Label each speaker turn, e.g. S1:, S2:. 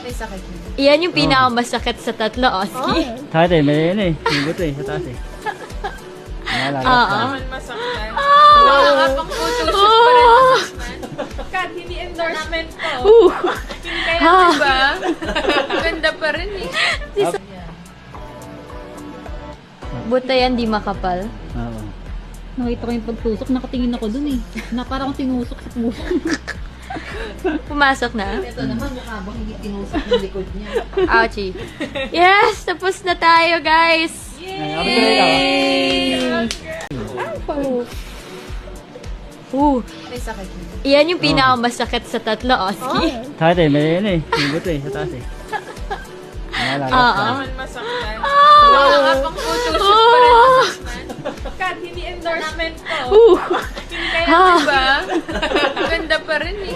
S1: May sakit mo.
S2: Iyan yung pinakamasakit sa tatlo, Oski.
S3: Dati, may ano eh. May buto eh, sa taas eh.
S2: Oo.
S1: Masakit.
S2: Oh.
S1: Pang-photoshoot pa rin masakit. Kat, hindi endorsement to. Kaya diba? Ganda pa rin eh.
S2: Buta yan, di makapal.
S3: Oo.
S4: Nakita ko yung pagtusok, nakatingin ako dun eh. Na parang akong tinusok sa puso.
S2: Pumasok na.
S1: Ito naman mukha bang hindi tinusok yung likod niya.
S2: Ouchie. Yes! Tapos na tayo, guys!
S1: May sakit mo.
S2: Iyan yung pinakamasakit sa tatlo, Oski.
S3: Dati, may ano eh. May buto eh, sa taas eh.
S2: Oo.
S1: Masakit. Pang-photoshoot pa rin masakit. Kat, hindi endorsement to. Kaya diba? Ganda pa rin eh.